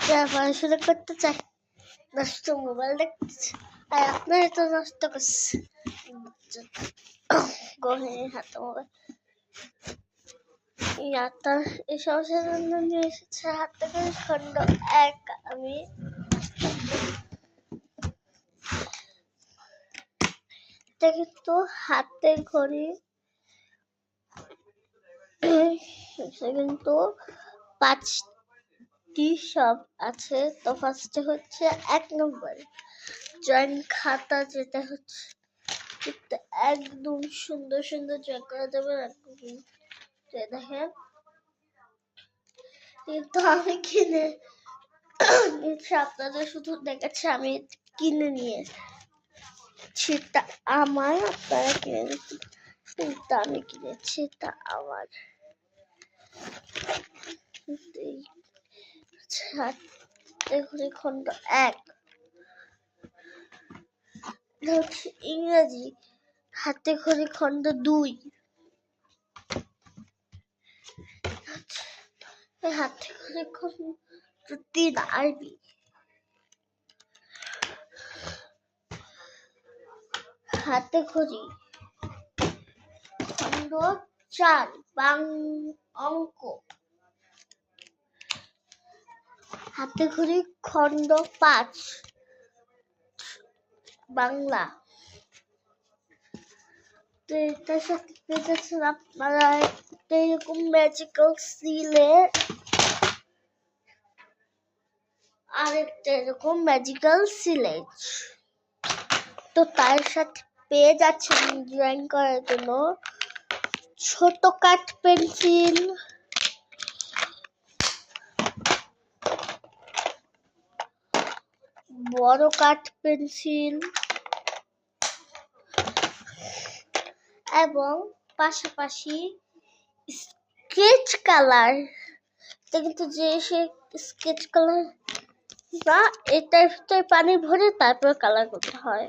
যারা পড়াশোনা করতে চায় নষ্ট মোবাইল দেখতেছে, আর আপনারা তো নষ্ট করছে গহীনের হাতে মোবাইল। ইয়াতা এই সমস্যার জন্য নিয়ে এসেছে হাতে করে খণ্ড 1। আমি এটা কিন্তু হাতের ঘড়ি, কিন্তু 5টি সব আছে। তো ফার্স্টে হচ্ছে 1 নম্বর ড্রয়িং খাতা, যেটা হচ্ছে একদম সুন্দর সুন্দর ড্রয়িং করা যাবে। দেখেন, কিন্তু আমি কিনে আপনাদের শুধু দেখাচ্ছি, আমি কিনে নিয়েছি। তা আমার, আপনারা কিনে নিচ্ছি, কিন্তু আমি কিনেছি তা আমার। হাতে খণ্ড 1 হচ্ছে ইংরেজি, হাতে খড়ি খণ্ড 2 হাতে খড়ি খণ্ড 3 আরবি, হাতে খড়ি খণ্ড 4 অঙ্ক, হাতে খড়ি খণ্ড 5 বাংলা। তো এটার সাথে পেয়েছেন আপনারা এরকম ম্যাজিক্যাল সিলেট, আরেকটা এরকম ম্যাজিক্যাল সিলেট। তো তার সাথে পেয়ে যাচ্ছেন ড্রয়িং করার জন্য ছোট কাঠ পেন্সিল, বড় কাঠ পেন্সিল এবং পাশাপাশি স্কেচ কালার। কিন্তু যে সে স্কেচ কালার না, এটার ভিতরে পানি ভরে তারপর কালার করতে হয়।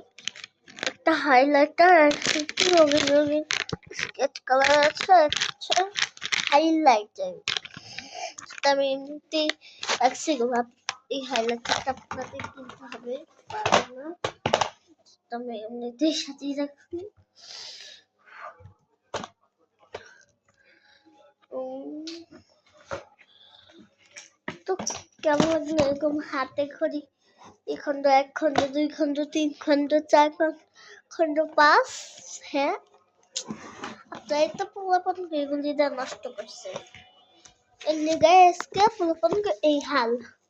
একটা হাইলাইটার, একটা রঙিন রঙিন স্কেচ কালার আছে, একটা হাইলাইটার। আমি এমনিতেই রাখছি, এই হাইলাইটারটা আপনাদের কিনতে হবে, পারবো না, আমি এমনিতেই সাজিয়ে রাখছি। তো কেমন লাগলো এরকম হাতে খড়ি এই খণ্ড 1, খণ্ড 2, খণ্ড 3, খণ্ড 4, খণ্ড 5? হ্যাঁ, আপনারা তো পোলাপান এগুলি নষ্ট করছে, এর লিগে আজকে পোলাপানকে এই হাল।